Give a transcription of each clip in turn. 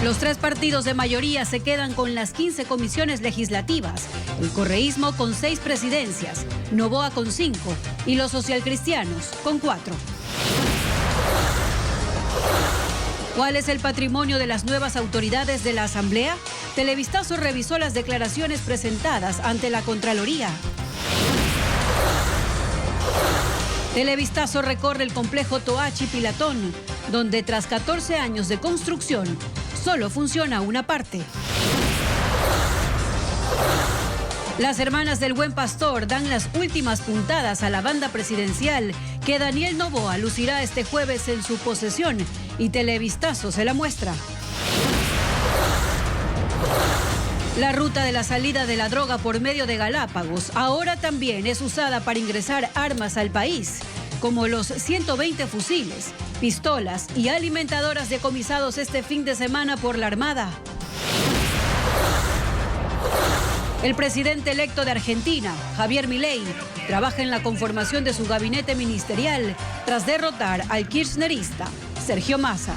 Los tres partidos de mayoría se quedan con las 15 comisiones legislativas, el correísmo con 6 presidencias, Noboa con 5 y los socialcristianos con 4. ¿Cuál es el patrimonio de las nuevas autoridades de la Asamblea? Televistazo revisó las declaraciones presentadas ante la Contraloría. Televistazo recorre el complejo Toachi Pilatón, donde tras 14 años de construcción, solo funciona una parte. Las hermanas del Buen Pastor dan las últimas puntadas a la banda presidencial que Daniel Noboa lucirá este jueves en su posesión y Televistazo se la muestra. La ruta de la salida de la droga por medio de Galápagos ahora también es usada para ingresar armas al país, como los 120 fusiles, pistolas y alimentadoras decomisados este fin de semana por la Armada. El presidente electo de Argentina, Javier Milei, trabaja en la conformación de su gabinete ministerial tras derrotar al kirchnerista Sergio Massa.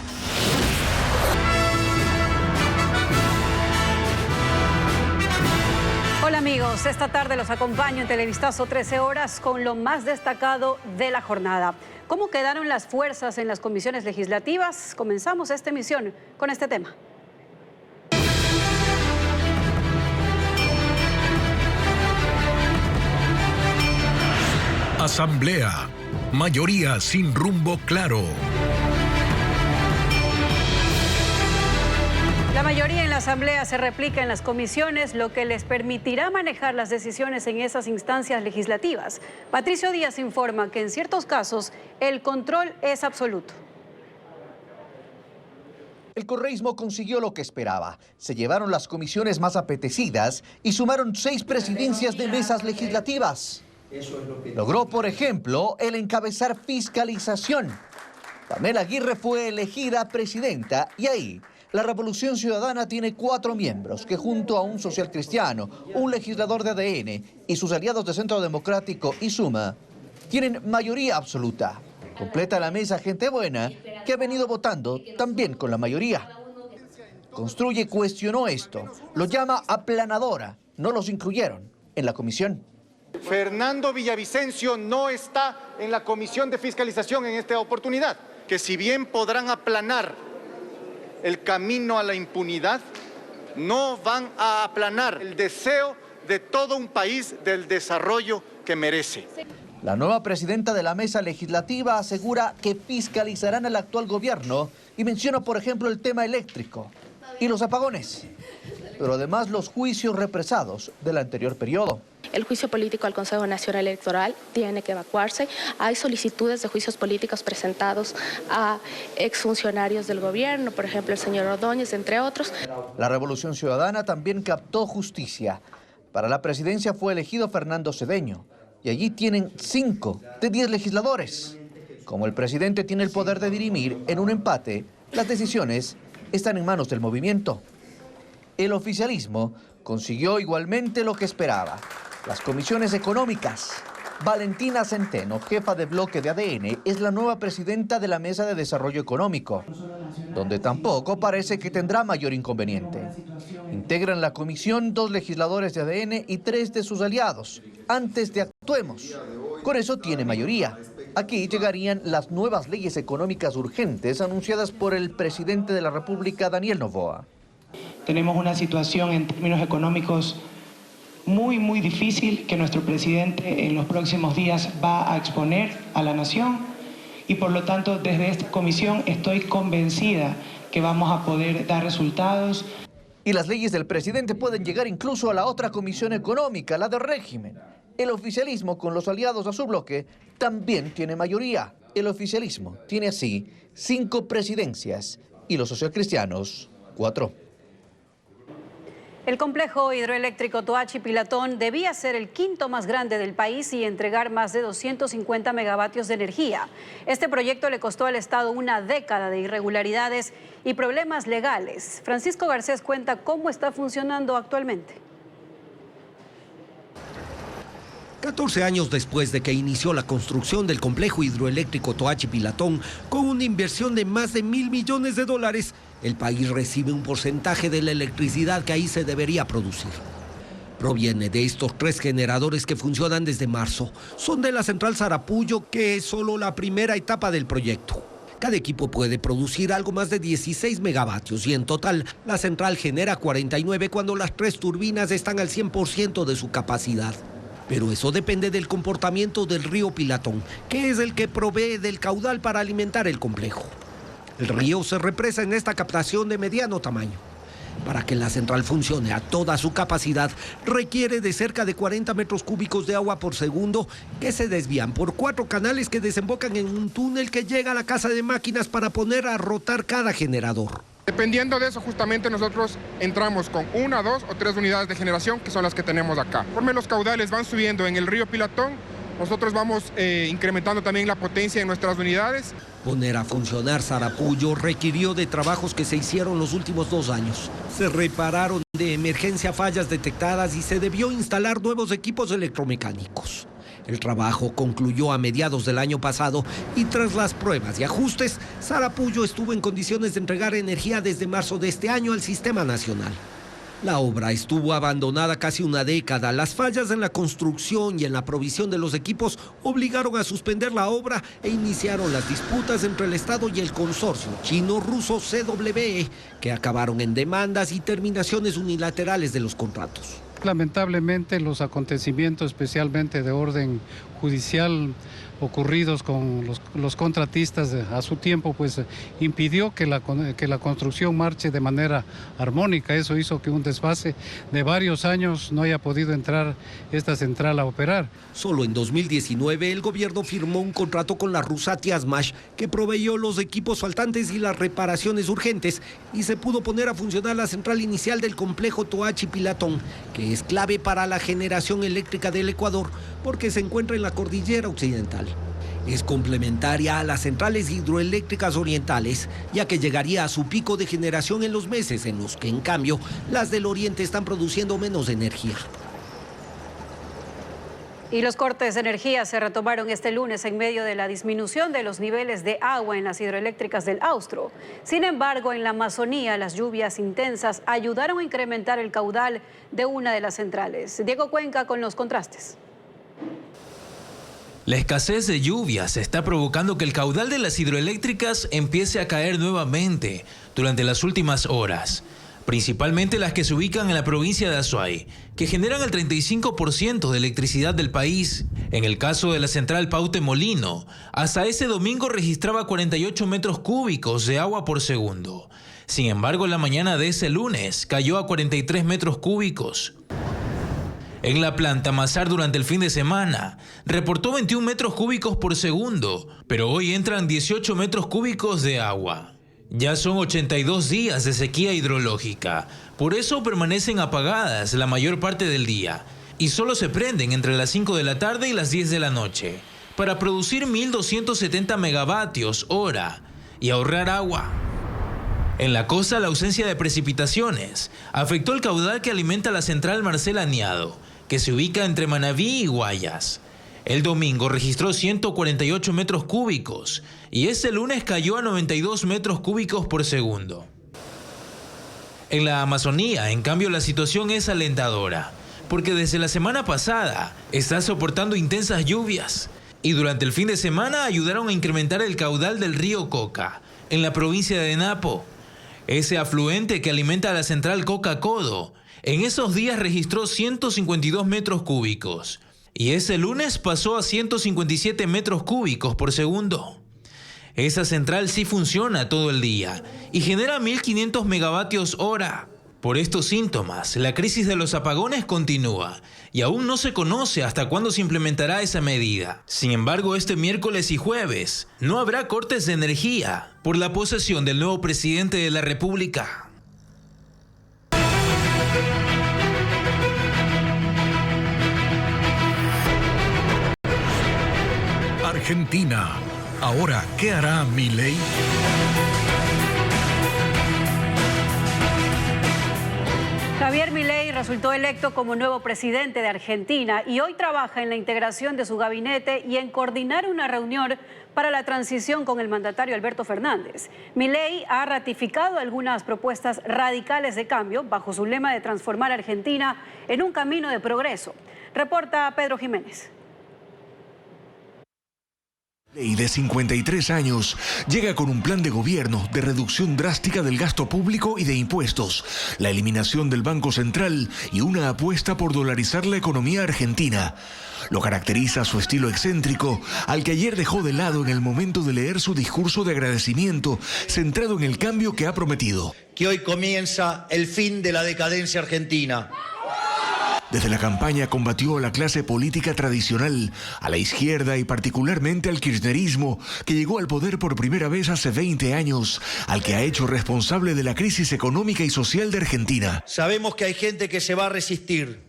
Hola amigos, esta tarde los acompaño en Televistazo 13 horas con lo más destacado de la jornada. ¿Cómo quedaron las fuerzas en las comisiones legislativas? Comenzamos esta emisión con este tema. Asamblea. Mayoría sin rumbo claro. La mayoría en la Asamblea se replica en las comisiones, lo que les permitirá manejar las decisiones en esas instancias legislativas. Patricio Díaz informa que en ciertos casos el control es absoluto. El correísmo consiguió lo que esperaba. Se llevaron las comisiones más apetecidas y sumaron 6 presidencias de mesas legislativas. Logró, por ejemplo, el encabezar fiscalización. Pamela Aguirre fue elegida presidenta y ahí la Revolución Ciudadana tiene 4 miembros que junto a un socialcristiano, un legislador de ADN y sus aliados de Centro Democrático y Suma tienen mayoría absoluta. Completa la mesa gente buena que ha venido votando también con la mayoría. Construye cuestionó esto, lo llama aplanadora, no los incluyeron en la comisión. Fernando Villavicencio no está en la comisión de fiscalización en esta oportunidad, que si bien podrán aplanar el camino a la impunidad, no van a aplanar el deseo de todo un país del desarrollo que merece. La nueva presidenta de la mesa legislativa asegura que fiscalizarán al actual gobierno y menciona, por ejemplo, el tema eléctrico y los apagones, pero además los juicios represados del anterior periodo. El juicio político al Consejo Nacional Electoral tiene que evacuarse. Hay solicitudes de juicios políticos presentados a exfuncionarios del gobierno, por ejemplo, el señor Ordóñez, entre otros. La Revolución Ciudadana también captó justicia. Para la presidencia fue elegido Fernando Cedeño y allí tienen 5 de 10 legisladores. Como el presidente tiene el poder de dirimir en un empate, las decisiones están en manos del movimiento. El oficialismo consiguió igualmente lo que esperaba. Las comisiones económicas. Valentina Centeno, jefa de bloque de ADN, es la nueva presidenta de la Mesa de Desarrollo Económico, donde tampoco parece que tendrá mayor inconveniente. Integran la comisión 2 legisladores de ADN y 3 de sus aliados, antes de Actuemos. Con eso tiene mayoría. Aquí llegarían las nuevas leyes económicas urgentes anunciadas por el presidente de la República, Daniel Noboa. Tenemos una situación en términos económicos muy difícil que nuestro presidente en los próximos días va a exponer a la nación y por lo tanto desde esta comisión estoy convencida que vamos a poder dar resultados. Y las leyes del presidente pueden llegar incluso a la otra comisión económica, la de régimen. El oficialismo con los aliados a su bloque también tiene mayoría. El oficialismo tiene así 5 presidencias y los socialcristianos 4. El complejo hidroeléctrico Toachi Pilatón debía ser el 5º más grande del país y entregar más de 250 megavatios de energía. Este proyecto le costó al Estado una década de irregularidades y problemas legales. Francisco Garcés cuenta cómo está funcionando actualmente. 14 años después de que inició la construcción del complejo hidroeléctrico Toachi-Pilatón, con una inversión de más de $1.000 millones, el país recibe un porcentaje de la electricidad que ahí se debería producir. Proviene de estos 3 generadores que funcionan desde marzo. Son de la central Sarapullo, que es solo la primera etapa del proyecto. Cada equipo puede producir algo más de 16 megavatios y en total la central genera 49 cuando las 3 turbinas están al 100% de su capacidad. Pero eso depende del comportamiento del río Pilatón, que es el que provee del caudal para alimentar el complejo. El río se represa en esta captación de mediano tamaño. Para que la central funcione a toda su capacidad, requiere de cerca de 40 metros cúbicos de agua por segundo que se desvían por 4 canales que desembocan en un túnel que llega a la casa de máquinas para poner a rotar cada generador. Dependiendo de eso, justamente nosotros entramos con 1, 2 o 3 unidades de generación, que son las que tenemos acá. Conforme los caudales van subiendo en el río Pilatón, nosotros vamos incrementando también la potencia de nuestras unidades. Poner a funcionar Sarapullo requirió de trabajos que se hicieron los últimos 2 años. Se repararon de emergencia fallas detectadas y se debió instalar nuevos equipos electromecánicos. El trabajo concluyó a mediados del año pasado y tras las pruebas y ajustes, Sarapullo estuvo en condiciones de entregar energía desde marzo de este año al sistema nacional. La obra estuvo abandonada casi una década. Las fallas en la construcción y en la provisión de los equipos obligaron a suspender la obra e iniciaron las disputas entre el Estado y el consorcio chino-ruso CWE, que acabaron en demandas y terminaciones unilaterales de los contratos. Lamentablemente los acontecimientos, especialmente de orden judicial, ocurridos con los contratistas a su tiempo, pues impidió que la construcción marche de manera armónica. Eso hizo que un desfase de varios años no haya podido entrar esta central a operar. Solo en 2019 el gobierno firmó un contrato con la Rusati Asmash que proveyó los equipos faltantes y las reparaciones urgentes y se pudo poner a funcionar la central inicial del complejo Toachi-Pilatón, que es clave para la generación eléctrica del Ecuador porque se encuentra en la cordillera occidental. Es complementaria a las centrales hidroeléctricas orientales, ya que llegaría a su pico de generación en los meses en los que, en cambio, las del oriente están produciendo menos energía. Y los cortes de energía se retomaron este lunes en medio de la disminución de los niveles de agua en las hidroeléctricas del Austro. Sin embargo, en la Amazonía, las lluvias intensas ayudaron a incrementar el caudal de una de las centrales. Diego Cuenca con los contrastes. La escasez de lluvias está provocando que el caudal de las hidroeléctricas empiece a caer nuevamente durante las últimas horas, principalmente las que se ubican en la provincia de Azuay, que generan el 35% de electricidad del país. En el caso de la central Paute Molino, hasta ese domingo registraba 48 metros cúbicos de agua por segundo. Sin embargo, en la mañana de ese lunes cayó a 43 metros cúbicos. En la planta Mazar durante el fin de semana reportó 21 metros cúbicos por segundo, pero hoy entran 18 metros cúbicos de agua. Ya son 82 días de sequía hidrológica, por eso permanecen apagadas la mayor parte del día y solo se prenden entre las 5 de la tarde y las 10 de la noche para producir 1.270 megavatios hora y ahorrar agua. En la costa, la ausencia de precipitaciones afectó el caudal que alimenta la central Marcel Aniado, que se ubica entre Manabí y Guayas. El domingo registró 148 metros cúbicos y este lunes cayó a 92 metros cúbicos por segundo. En la Amazonía, en cambio, la situación es alentadora, porque desde la semana pasada está soportando intensas lluvias y durante el fin de semana ayudaron a incrementar el caudal del río Coca, en la provincia de Napo. Ese afluente que alimenta a la central Coca-Codo, en esos días registró 152 metros cúbicos y ese lunes pasó a 157 metros cúbicos por segundo. Esa central sí funciona todo el día y genera 1.500 megavatios hora. Por estos síntomas, la crisis de los apagones continúa y aún no se conoce hasta cuándo se implementará esa medida. Sin embargo, este miércoles y jueves no habrá cortes de energía por la posesión del nuevo presidente de la República. Argentina. Ahora, ¿qué hará Milei? Javier Milei resultó electo como nuevo presidente de Argentina y hoy trabaja en la integración de su gabinete y en coordinar una reunión para la transición con el mandatario Alberto Fernández. Milei ha ratificado algunas propuestas radicales de cambio bajo su lema de transformar a Argentina en un camino de progreso. Reporta Pedro Jiménez. Milei, de 53 años, llega con un plan de gobierno de reducción drástica del gasto público y de impuestos, la eliminación del Banco Central y una apuesta por dolarizar la economía argentina. Lo caracteriza su estilo excéntrico, al que ayer dejó de lado en el momento de leer su discurso de agradecimiento, centrado en el cambio que ha prometido. Que hoy comienza el fin de la decadencia argentina. Desde la campaña combatió a la clase política tradicional, a la izquierda y particularmente al kirchnerismo, que llegó al poder por primera vez hace 20 años, al que ha hecho responsable de la crisis económica y social de Argentina. Sabemos que hay gente que se va a resistir.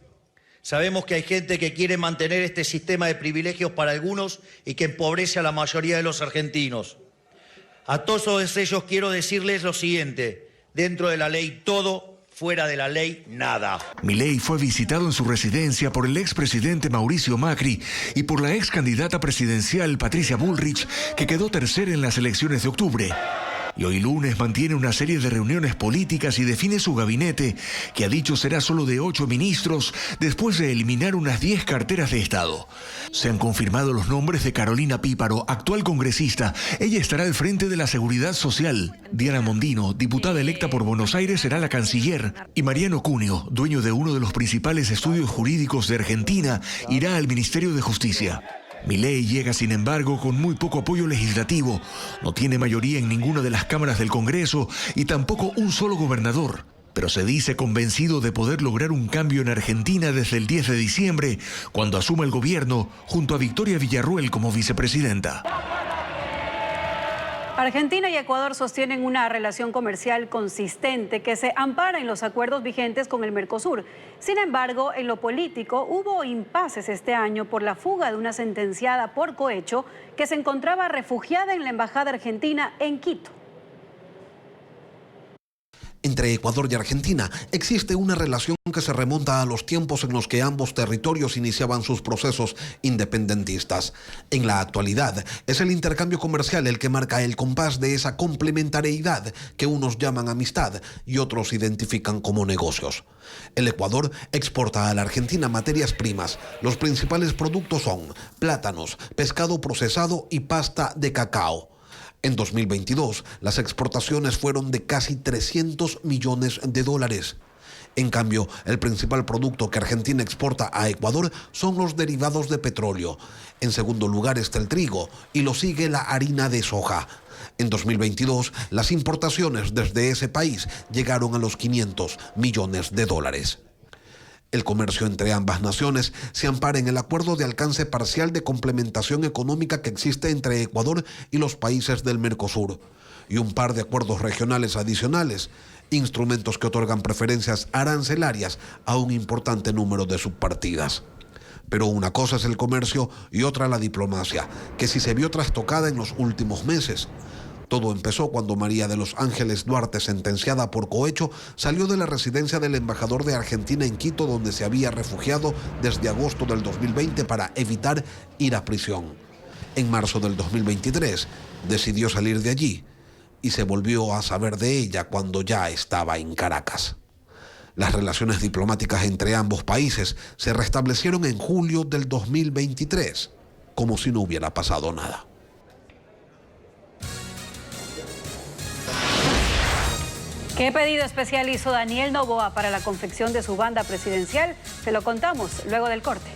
Sabemos que hay gente que quiere mantener este sistema de privilegios para algunos y que empobrece a la mayoría de los argentinos. A todos ellos quiero decirles lo siguiente: dentro de la ley todo, fuera de la ley, nada. Milei fue visitado en su residencia por el expresidente Mauricio Macri y por la ex candidata presidencial Patricia Bullrich, que quedó tercera en las elecciones de octubre. Y hoy lunes mantiene una serie de reuniones políticas y define su gabinete, que ha dicho será solo de 8 ministros, después de eliminar unas 10 carteras de Estado. Se han confirmado los nombres de Carolina Píparo, actual congresista. Ella estará al frente de la Seguridad Social. Diana Mondino, diputada electa por Buenos Aires, será la canciller. Y Mariano Cuneo, dueño de uno de los principales estudios jurídicos de Argentina, irá al Ministerio de Justicia. Milei llega, sin embargo, con muy poco apoyo legislativo. No tiene mayoría en ninguna de las cámaras del Congreso y tampoco un solo gobernador. Pero se dice convencido de poder lograr un cambio en Argentina desde el 10 de diciembre, cuando asuma el gobierno junto a Victoria Villarruel como vicepresidenta. Argentina y Ecuador sostienen una relación comercial consistente que se ampara en los acuerdos vigentes con el Mercosur. Sin embargo, en lo político hubo impases este año por la fuga de una sentenciada por cohecho que se encontraba refugiada en la embajada argentina en Quito. Entre Ecuador y Argentina existe una relación que se remonta a los tiempos en los que ambos territorios iniciaban sus procesos independentistas. En la actualidad, es el intercambio comercial el que marca el compás de esa complementariedad que unos llaman amistad y otros identifican como negocios. El Ecuador exporta a la Argentina materias primas. Los principales productos son plátanos, pescado procesado y pasta de cacao. En 2022, las exportaciones fueron de casi 300 millones de dólares. En cambio, el principal producto que Argentina exporta a Ecuador son los derivados de petróleo. En segundo lugar está el trigo y lo sigue la harina de soja. En 2022, las importaciones desde ese país llegaron a los 500 millones de dólares. El comercio entre ambas naciones se ampara en el acuerdo de alcance parcial de complementación económica que existe entre Ecuador y los países del Mercosur, y un par de acuerdos regionales adicionales, instrumentos que otorgan preferencias arancelarias a un importante número de subpartidas. Pero una cosa es el comercio y otra la diplomacia, que sí se vio trastocada en los últimos meses. Todo empezó cuando María de los Ángeles Duarte, sentenciada por cohecho, salió de la residencia del embajador de Argentina en Quito, donde se había refugiado desde agosto del 2020 para evitar ir a prisión. En marzo del 2023 decidió salir de allí y se volvió a saber de ella cuando ya estaba en Caracas. Las relaciones diplomáticas entre ambos países se restablecieron en julio del 2023, como si no hubiera pasado nada. ¿Qué pedido especial hizo Daniel Noboa para la confección de su banda presidencial? Se lo contamos luego del corte.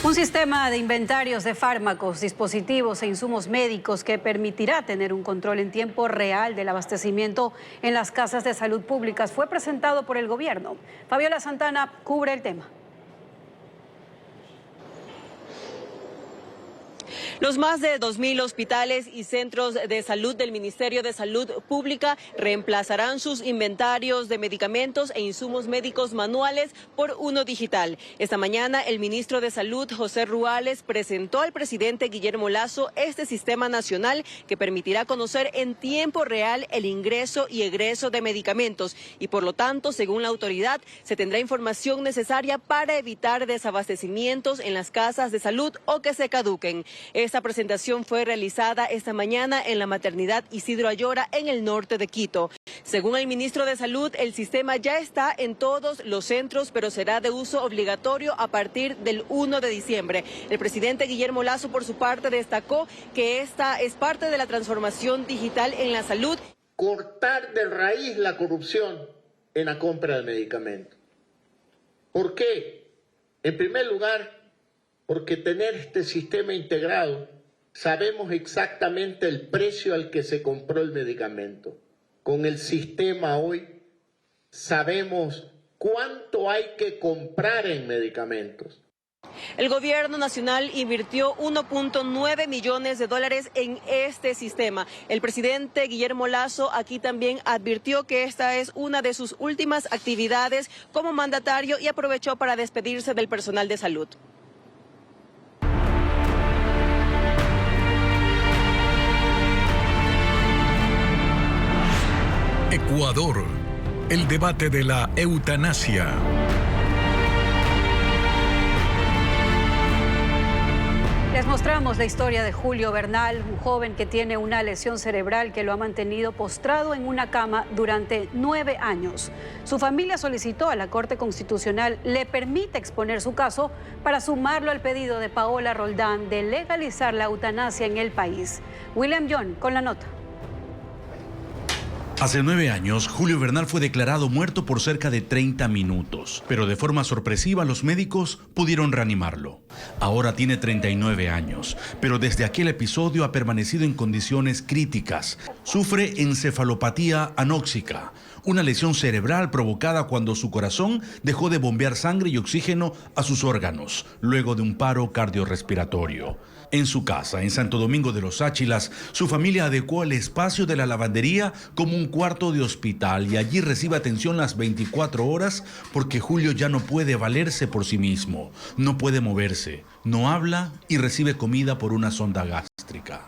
Un sistema de inventarios de fármacos, dispositivos e insumos médicos que permitirá tener un control en tiempo real del abastecimiento en las casas de salud públicas fue presentado por el gobierno. Fabiola Santana cubre el tema. Los más de 2.000 hospitales y centros de salud del Ministerio de Salud Pública reemplazarán sus inventarios de medicamentos e insumos médicos manuales por uno digital. Esta mañana el ministro de Salud, José Ruales, presentó al presidente Guillermo Lasso este sistema nacional que permitirá conocer en tiempo real el ingreso y egreso de medicamentos y por lo tanto, según la autoridad, se tendrá información necesaria para evitar desabastecimientos en las casas de salud o que se caduquen. Esta presentación fue realizada esta mañana en la maternidad Isidro Ayora en el norte de Quito. Según el ministro de Salud, el sistema ya está en todos los centros, pero será de uso obligatorio a partir del 1 de diciembre. El presidente Guillermo Lasso, por su parte, destacó que esta es parte de la transformación digital en la salud. Cortar de raíz la corrupción en la compra de medicamentos. ¿Por qué? En primer lugar, porque tener este sistema integrado, sabemos exactamente el precio al que se compró el medicamento. Con el sistema hoy, sabemos cuánto hay que comprar en medicamentos. El gobierno nacional invirtió 1.9 millones de dólares en este sistema. El presidente Guillermo Lasso aquí también advirtió que esta es una de sus últimas actividades como mandatario y aprovechó para despedirse del personal de salud. Ecuador, el debate de la eutanasia. Les mostramos la historia de Julio Bernal, un joven que tiene una lesión cerebral que lo ha mantenido postrado en una cama durante 9 años. Su familia solicitó a la Corte Constitucional le permita exponer su caso para sumarlo al pedido de Paola Roldán de legalizar la eutanasia en el país. William John con la nota. Hace 9 años, Julio Bernal fue declarado muerto por cerca de 30 minutos, pero de forma sorpresiva los médicos pudieron reanimarlo. Ahora tiene 39 años, pero desde aquel episodio ha permanecido en condiciones críticas. Sufre encefalopatía anóxica, una lesión cerebral provocada cuando su corazón dejó de bombear sangre y oxígeno a sus órganos, luego de un paro cardiorrespiratorio. En su casa, en Santo Domingo de los Áchilas, su familia adecuó el espacio de la lavandería como un cuarto de hospital y allí recibe atención las 24 horas porque Julio ya no puede valerse por sí mismo, no puede moverse, no habla y recibe comida por una sonda gástrica.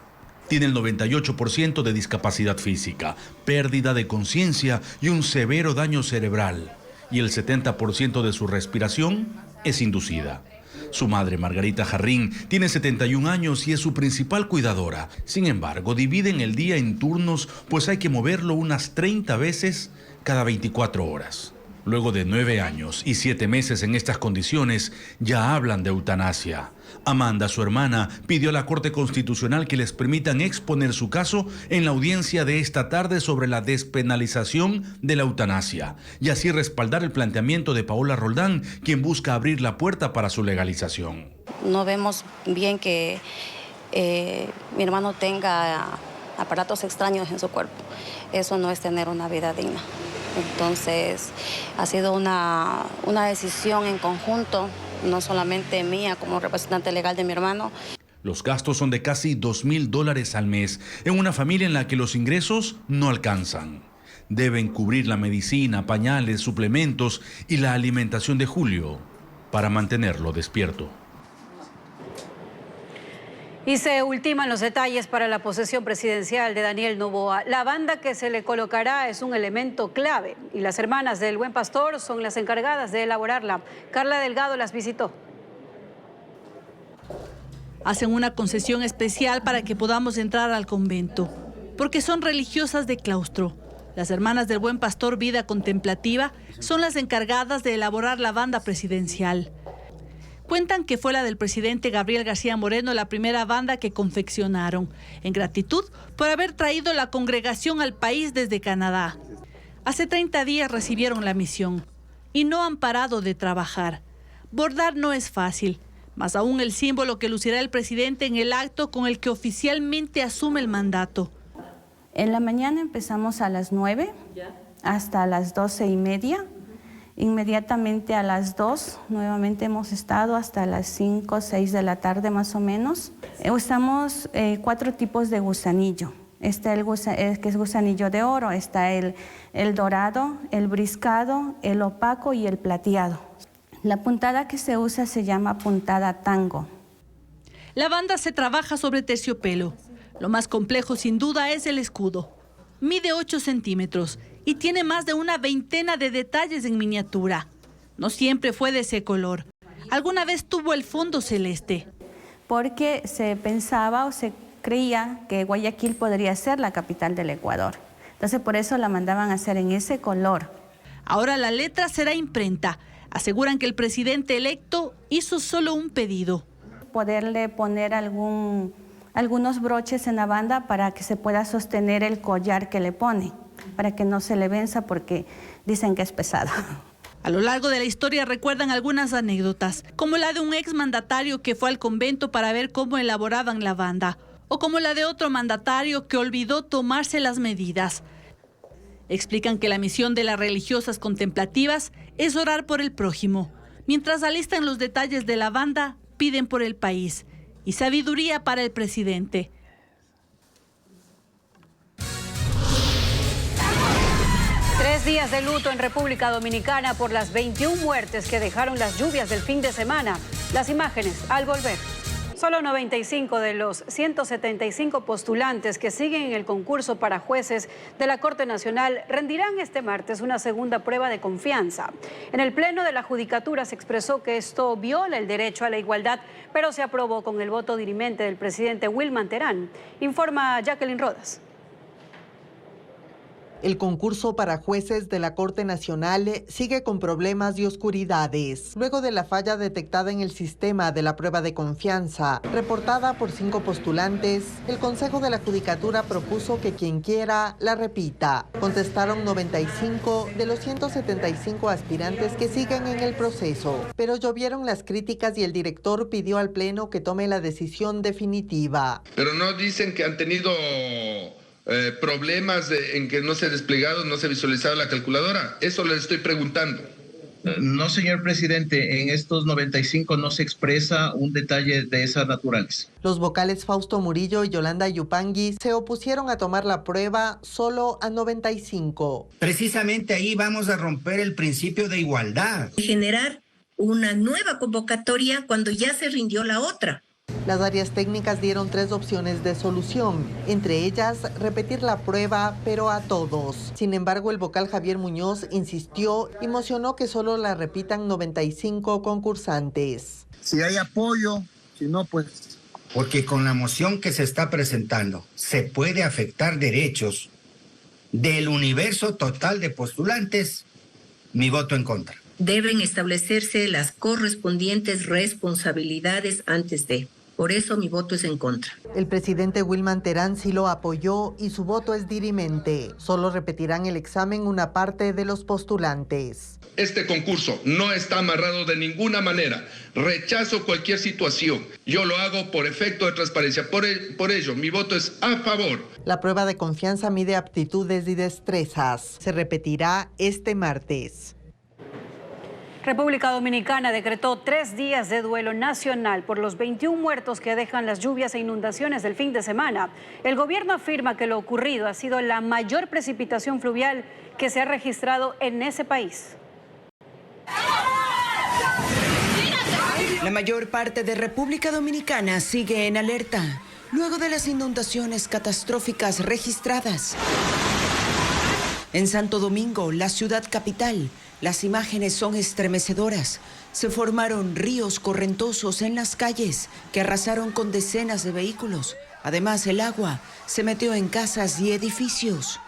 Tiene el 98% de discapacidad física, pérdida de conciencia y un severo daño cerebral. Y el 70% de su respiración es inducida. Su madre, Margarita Jarrín, tiene 71 años y es su principal cuidadora. Sin embargo, dividen el día en turnos, pues hay que moverlo unas 30 veces cada 24 horas. Luego de 9 años y 7 meses en estas condiciones, ya hablan de eutanasia. Amanda, su hermana, pidió a la Corte Constitucional que les permitan exponer su caso en la audiencia de esta tarde sobre la despenalización de la eutanasia y así respaldar el planteamiento de Paola Roldán, quien busca abrir la puerta para su legalización. No vemos bien que mi hermano tenga aparatos extraños en su cuerpo. Eso no es tener una vida digna. Entonces, ha sido una decisión en conjunto, no solamente mía como representante legal de mi hermano. Los gastos son de casi $2,000 al mes en una familia en la que los ingresos no alcanzan. Deben cubrir la medicina, pañales, suplementos y la alimentación de Julio para mantenerlo despierto. Y se ultiman los detalles para la posesión presidencial de Daniel Noboa. La banda que se le colocará es un elemento clave y las hermanas del Buen Pastor son las encargadas de elaborarla. Carla Delgado las visitó. Hacen una concesión especial para que podamos entrar al convento, porque son religiosas de claustro. Las hermanas del Buen Pastor Vida Contemplativa son las encargadas de elaborar la banda presidencial. Cuentan que fue la del presidente Gabriel García Moreno la primera banda que confeccionaron, en gratitud por haber traído la congregación al país desde Canadá. Hace 30 días recibieron la misión y no han parado de trabajar. Bordar no es fácil, más aún el símbolo que lucirá el presidente en el acto con el que oficialmente asume el mandato. En la mañana empezamos a las 9 hasta las 12:30. Inmediatamente a las 2, nuevamente hemos estado hasta las 5 o 6 de la tarde más o menos. Usamos 4 tipos de gusanillo. Está que es gusanillo de oro, está el dorado, el briscado, el opaco y el plateado. La puntada que se usa se llama puntada tango. La banda se trabaja sobre terciopelo. Lo más complejo sin duda es el escudo. Mide 8 centímetros y tiene más de una veintena de detalles en miniatura. No siempre fue de ese color. Alguna vez tuvo el fondo celeste. Porque se pensaba o se creía que Guayaquil podría ser la capital del Ecuador. Entonces por eso la mandaban a hacer en ese color. Ahora la letra será imprenta. Aseguran que el presidente electo hizo solo un pedido. Poderle poner algunos broches en la banda para que se pueda sostener el collar que le pone, para que no se le venza porque dicen que es pesado. A lo largo de la historia recuerdan algunas anécdotas, como la de un exmandatario que fue al convento para ver cómo elaboraban la banda, o como la de otro mandatario que olvidó tomarse las medidas. Explican que la misión de las religiosas contemplativas es orar por el prójimo. Mientras alistan los detalles de la banda, piden por el país y sabiduría para el presidente. Tres días de luto en República Dominicana por las 21 muertes que dejaron las lluvias del fin de semana. Las imágenes al volver. Solo 95 de los 175 postulantes que siguen en el concurso para jueces de la Corte Nacional rendirán este martes una segunda prueba de confianza. En el Pleno de la Judicatura se expresó que esto viola el derecho a la igualdad, pero se aprobó con el voto dirimente del presidente Wilman Terán. Informa Jacqueline Rodas. El concurso para jueces de la Corte Nacional sigue con problemas y oscuridades. Luego de la falla detectada en el sistema de la prueba de confianza, reportada por 5 postulantes, el Consejo de la Judicatura propuso que quien quiera la repita. Contestaron 95 de los 175 aspirantes que siguen en el proceso, pero llovieron las críticas y el director pidió al Pleno que tome la decisión definitiva. Pero no dicen que han tenido problemas en que no se ha desplegado, no se ha visualizado la calculadora. Eso les estoy preguntando. No, señor presidente, en estos 95 no se expresa un detalle de esa naturaleza. Los vocales Fausto Murillo y Yolanda Yupangui se opusieron a tomar la prueba solo a 95. Precisamente ahí vamos a romper el principio de igualdad. Generar una nueva convocatoria cuando ya se rindió la otra. Las áreas técnicas dieron 3 opciones de solución, entre ellas repetir la prueba, pero a todos. Sin embargo, el vocal Javier Muñoz insistió y mocionó que solo la repitan 95 concursantes. Si hay apoyo, si no, pues... Porque con la moción que se está presentando, se puede afectar derechos del universo total de postulantes. Mi voto en contra. Deben establecerse las correspondientes responsabilidades antes de... Por eso mi voto es en contra. El presidente Wilman Terán sí lo apoyó y su voto es dirimente. Solo repetirán el examen una parte de los postulantes. Este concurso no está amarrado de ninguna manera. Rechazo cualquier situación. Yo lo hago por efecto de transparencia. Por ello, mi voto es a favor. La prueba de confianza mide aptitudes y destrezas. Se repetirá este martes. República Dominicana decretó 3 días de duelo nacional por los 21 muertos que dejan las lluvias e inundaciones del fin de semana. El gobierno afirma que lo ocurrido ha sido la mayor precipitación fluvial que se ha registrado en ese país. La mayor parte de República Dominicana sigue en alerta, luego de las inundaciones catastróficas registradas. En Santo Domingo, la ciudad capital, las imágenes son estremecedoras. Se formaron ríos correntosos en las calles que arrasaron con decenas de vehículos. Además, el agua se metió en casas y edificios.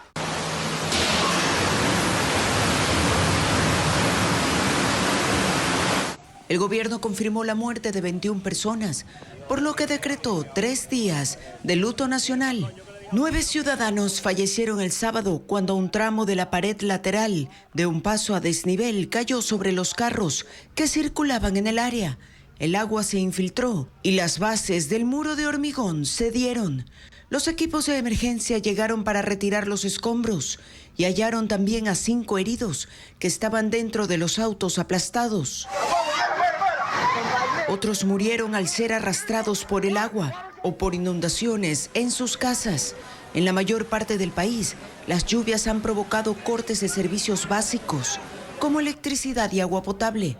El gobierno confirmó la muerte de 21 personas, por lo que decretó 3 días de luto nacional. 9 ciudadanos fallecieron el sábado cuando un tramo de la pared lateral de un paso a desnivel cayó sobre los carros que circulaban en el área. El agua se infiltró y las bases del muro de hormigón cedieron. Los equipos de emergencia llegaron para retirar los escombros y hallaron también a 5 heridos que estaban dentro de los autos aplastados. Otros murieron al ser arrastrados por el agua o por inundaciones en sus casas. En la mayor parte del país, las lluvias han provocado cortes de servicios básicos, como electricidad y agua potable.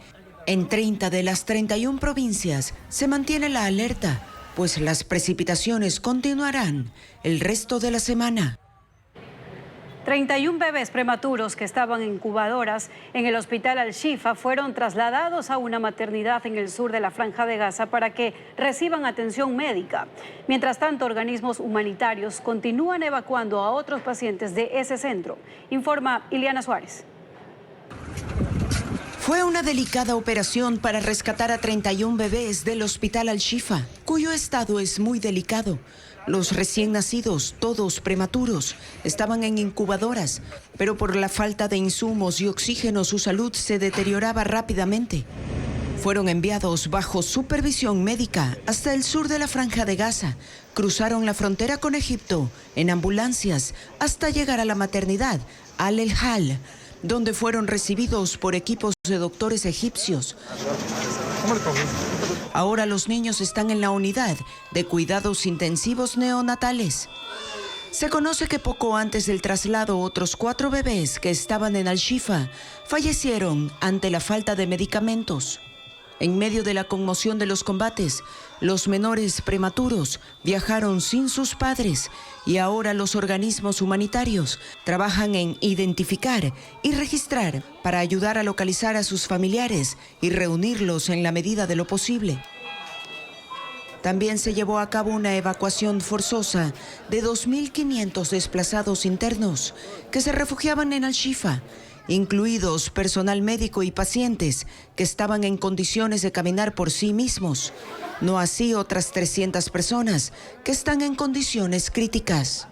En 30 de las 31 provincias se mantiene la alerta, pues las precipitaciones continuarán el resto de la semana. 31 bebés prematuros que estaban en incubadoras en el hospital Al-Shifa fueron trasladados a una maternidad en el sur de la Franja de Gaza para que reciban atención médica. Mientras tanto, organismos humanitarios continúan evacuando a otros pacientes de ese centro, informa Ileana Suárez. Fue una delicada operación para rescatar a 31 bebés del hospital Al-Shifa, cuyo estado es muy delicado. Los recién nacidos, todos prematuros, estaban en incubadoras, pero por la falta de insumos y oxígeno su salud se deterioraba rápidamente. Fueron enviados bajo supervisión médica hasta el sur de la Franja de Gaza. Cruzaron la frontera con Egipto en ambulancias hasta llegar a la maternidad Al-El-Hal, donde fueron recibidos por equipos de doctores egipcios. Ahora los niños están en la unidad de cuidados intensivos neonatales. Se conoce que poco antes del traslado, otros 4 bebés que estaban en Al-Shifa fallecieron ante la falta de medicamentos. En medio de la conmoción de los combates, los menores prematuros viajaron sin sus padres y ahora los organismos humanitarios trabajan en identificar y registrar para ayudar a localizar a sus familiares y reunirlos en la medida de lo posible. También se llevó a cabo una evacuación forzosa de 2.500 desplazados internos que se refugiaban en Al-Shifa, incluidos personal médico y pacientes que estaban en condiciones de caminar por sí mismos, no así otras 300 personas que están en condiciones críticas.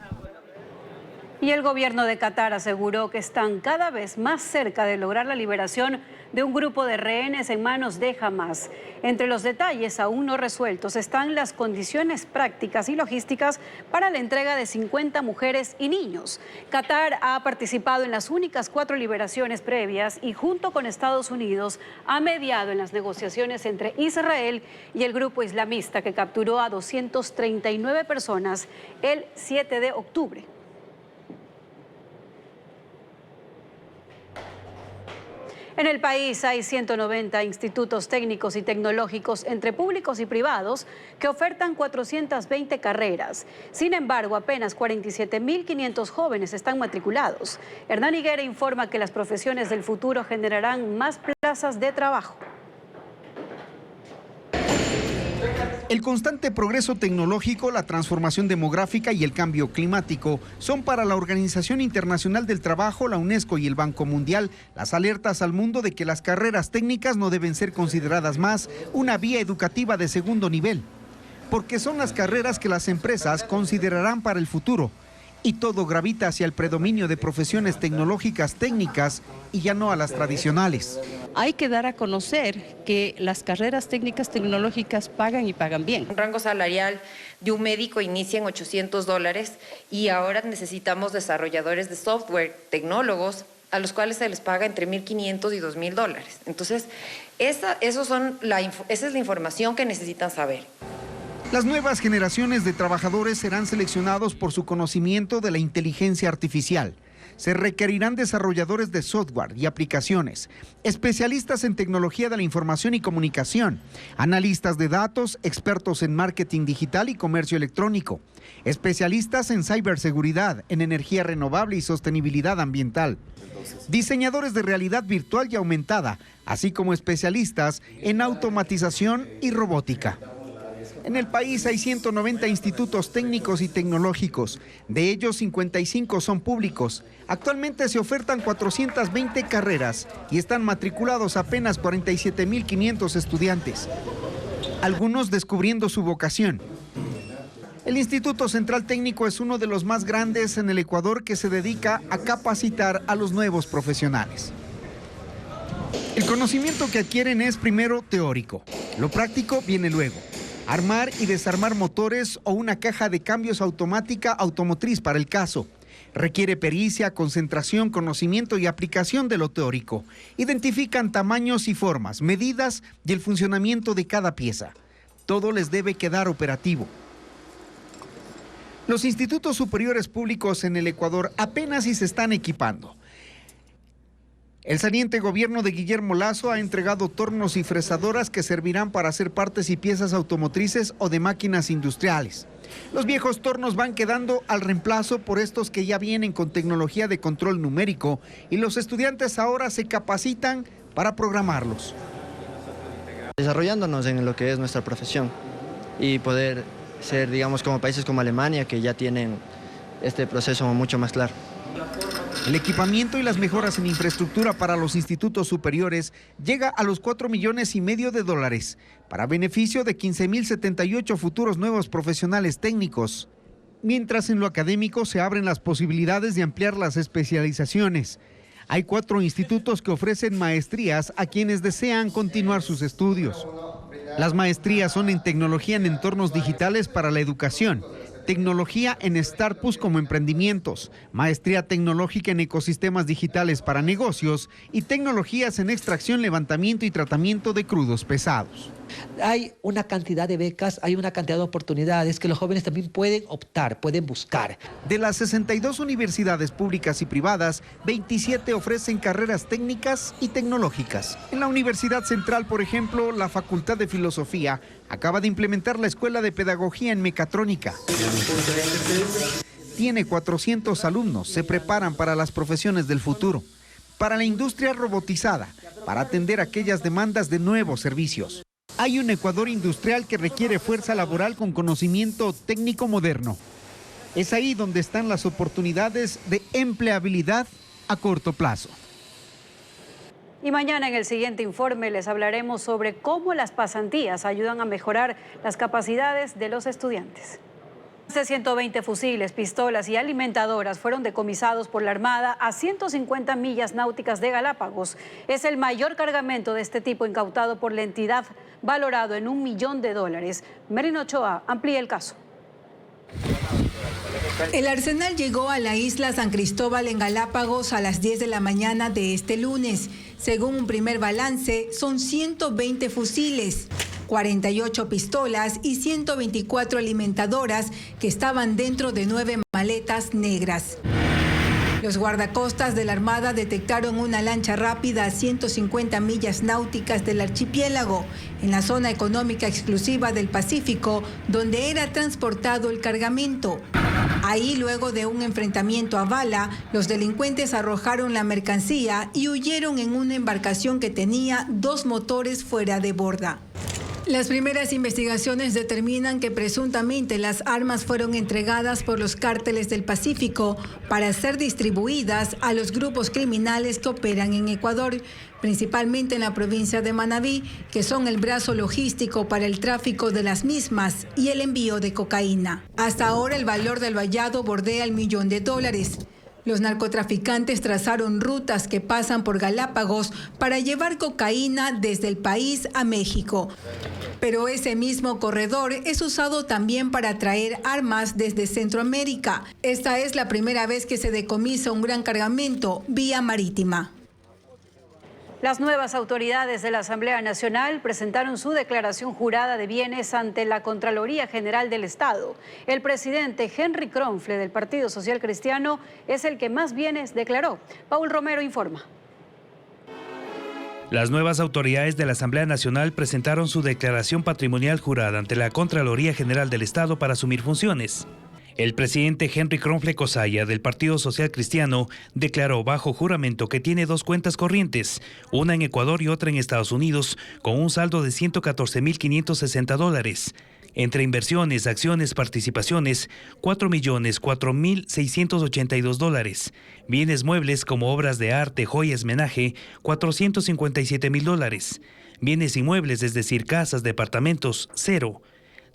Y el gobierno de Qatar aseguró que están cada vez más cerca de lograr la liberación de un grupo de rehenes en manos de Hamas. Entre los detalles aún no resueltos están las condiciones prácticas y logísticas para la entrega de 50 mujeres y niños. Qatar ha participado en las únicas 4 liberaciones previas y junto con Estados Unidos ha mediado en las negociaciones entre Israel y el grupo islamista que capturó a 239 personas el 7 de octubre. En el país hay 190 institutos técnicos y tecnológicos entre públicos y privados que ofertan 420 carreras. Sin embargo, apenas 47.500 jóvenes están matriculados. Hernán Higuera informa que las profesiones del futuro generarán más plazas de trabajo. El constante progreso tecnológico, la transformación demográfica y el cambio climático son para la Organización Internacional del Trabajo, la UNESCO y el Banco Mundial las alertas al mundo de que las carreras técnicas no deben ser consideradas más una vía educativa de segundo nivel, porque son las carreras que las empresas considerarán para el futuro. Y todo gravita hacia el predominio de profesiones tecnológicas técnicas y ya no a las tradicionales. Hay que dar a conocer que las carreras técnicas tecnológicas pagan y pagan bien. Un rango salarial de un médico inicia en $800 y ahora necesitamos desarrolladores de software, tecnólogos, a los cuales se les paga entre $1.500 y $2.000. Entonces, esa es la información que necesitan saber. Las nuevas generaciones de trabajadores serán seleccionados por su conocimiento de la inteligencia artificial. Se requerirán desarrolladores de software y aplicaciones, especialistas en tecnología de la información y comunicación, analistas de datos, expertos en marketing digital y comercio electrónico, especialistas en ciberseguridad, en energía renovable y sostenibilidad ambiental, diseñadores de realidad virtual y aumentada, así como especialistas en automatización y robótica. En el país hay 190 institutos técnicos y tecnológicos, de ellos 55 son públicos. Actualmente se ofertan 420 carreras y están matriculados apenas 47.500 estudiantes, algunos descubriendo su vocación. El Instituto Central Técnico es uno de los más grandes en el Ecuador que se dedica a capacitar a los nuevos profesionales. El conocimiento que adquieren es primero teórico, lo práctico viene luego. armar y desarmar motores o una caja de cambios automática automotriz para el caso. Requiere pericia, concentración, conocimiento y aplicación de lo teórico. Identifican tamaños y formas, medidas y el funcionamiento de cada pieza. Todo les debe quedar operativo. Los institutos superiores públicos en el Ecuador apenas si se están equipando. El saliente gobierno de Guillermo Lasso ha entregado tornos y fresadoras que servirán para hacer partes y piezas automotrices o de máquinas industriales. Los viejos tornos van quedando al reemplazo por estos que ya vienen con tecnología de control numérico y los estudiantes ahora se capacitan para programarlos. Desarrollándonos en lo que es nuestra profesión y poder ser, digamos, como países como Alemania, que ya tienen este proceso mucho más claro. El equipamiento y las mejoras en infraestructura para los institutos superiores llega a los $4,5 millones para beneficio de 15.078 futuros nuevos profesionales técnicos. Mientras en lo académico se abren las posibilidades de ampliar las especializaciones. Hay 4 institutos que ofrecen maestrías a quienes desean continuar sus estudios. Las maestrías son en tecnología en entornos digitales para la educación, tecnología en startups como emprendimientos, maestría tecnológica en ecosistemas digitales para negocios y tecnologías en extracción, levantamiento y tratamiento de crudos pesados. Hay una cantidad de becas, hay una cantidad de oportunidades que los jóvenes también pueden optar, pueden buscar. De las 62 universidades públicas y privadas, 27 ofrecen carreras técnicas y tecnológicas. En la Universidad Central, por ejemplo, la Facultad de Filosofía acaba de implementar la Escuela de Pedagogía en Mecatrónica. Tiene 400 alumnos, se preparan para las profesiones del futuro, para la industria robotizada, para atender aquellas demandas de nuevos servicios. Hay un Ecuador industrial que requiere fuerza laboral con conocimiento técnico moderno. Es ahí donde están las oportunidades de empleabilidad a corto plazo. Y mañana en el siguiente informe les hablaremos sobre cómo las pasantías ayudan a mejorar las capacidades de los estudiantes. 120 fusiles, pistolas y alimentadoras fueron decomisados por la Armada a 150 millas náuticas de Galápagos. Es el mayor cargamento de este tipo incautado por la entidad, valorado en $1 millón. Merino Ochoa amplía el caso. El arsenal llegó a la isla San Cristóbal en Galápagos a las 10 de la mañana de este lunes. Según un primer balance, son 120 fusiles, 48 pistolas y 124 alimentadoras que estaban dentro de 9 maletas negras. Los guardacostas de la Armada detectaron una lancha rápida a 150 millas náuticas del archipiélago, en la zona económica exclusiva del Pacífico, donde era transportado el cargamento. Ahí, luego de un enfrentamiento a bala, los delincuentes arrojaron la mercancía y huyeron en una embarcación que tenía 2 motores fuera de borda. Las primeras investigaciones determinan que presuntamente las armas fueron entregadas por los cárteles del Pacífico para ser distribuidas a los grupos criminales que operan en Ecuador, principalmente en la provincia de Manabí, que son el brazo logístico para el tráfico de las mismas y el envío de cocaína. Hasta ahora el valor del hallado bordea el $1 millón. Los narcotraficantes trazaron rutas que pasan por Galápagos para llevar cocaína desde el país a México. Pero ese mismo corredor es usado también para traer armas desde Centroamérica. Esta es la primera vez que se decomisa un gran cargamento vía marítima. Las nuevas autoridades de la Asamblea Nacional presentaron su declaración jurada de bienes ante la Contraloría General del Estado. El presidente Henry Kronfle del Partido Social Cristiano es el que más bienes declaró. Paul Romero informa. Las nuevas autoridades de la Asamblea Nacional presentaron su declaración patrimonial jurada ante la Contraloría General del Estado para asumir funciones. El presidente Henry Kronfle Cosaya del Partido Social Cristiano declaró bajo juramento que tiene 2 cuentas corrientes, una en Ecuador y otra en Estados Unidos, con un saldo de $114.560. Entre inversiones, acciones, participaciones, $4.004.682. Bienes muebles como obras de arte, joyas, menaje, $457.000. Bienes inmuebles, es decir, casas, departamentos, 0.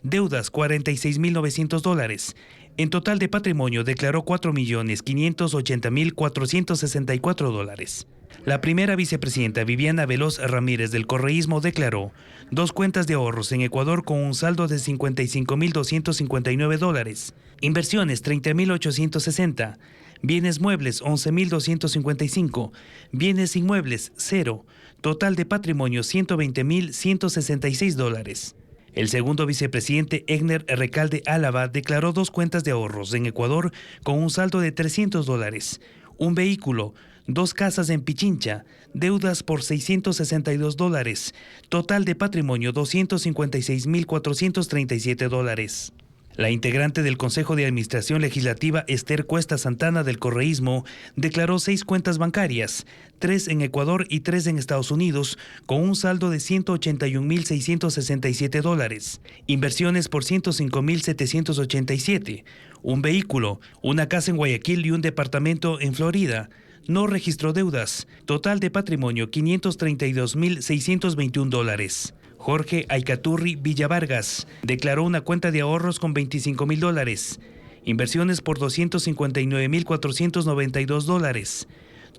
Deudas, $46.900. En total de patrimonio declaró $4.580.464. La primera vicepresidenta Viviana Veloz Ramírez del correísmo declaró 2 cuentas de ahorros en Ecuador con un saldo de $55.259, inversiones 30.860, bienes muebles 11.255, bienes inmuebles 0, total de patrimonio $120.166. El segundo vicepresidente Egner Recalde Álava declaró 2 cuentas de ahorros en Ecuador con un saldo de $300, un vehículo, 2 casas en Pichincha, deudas por $662, total de patrimonio $256.437. La integrante del Consejo de Administración Legislativa, Esther Cuesta Santana del correísmo, declaró 6 cuentas bancarias, 3 en Ecuador y 3 en Estados Unidos, con un saldo de $181.667, inversiones por $105.787, un vehículo, una casa en Guayaquil y un departamento en Florida. No registró deudas, total de patrimonio $532.621. Jorge Aycaturri Villavargas declaró una cuenta de ahorros con $25.000, inversiones por $259.492,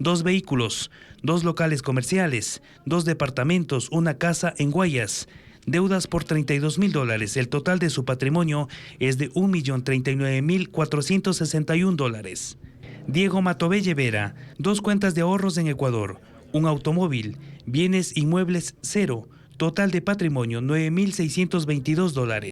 2 vehículos, 2 locales comerciales, 2 departamentos, una casa en Guayas, deudas por $32.000. El total de su patrimonio es de $1.039.461. Diego Matobelle Vera, 2 cuentas de ahorros en Ecuador, un automóvil, bienes inmuebles 0, total de patrimonio $9.622.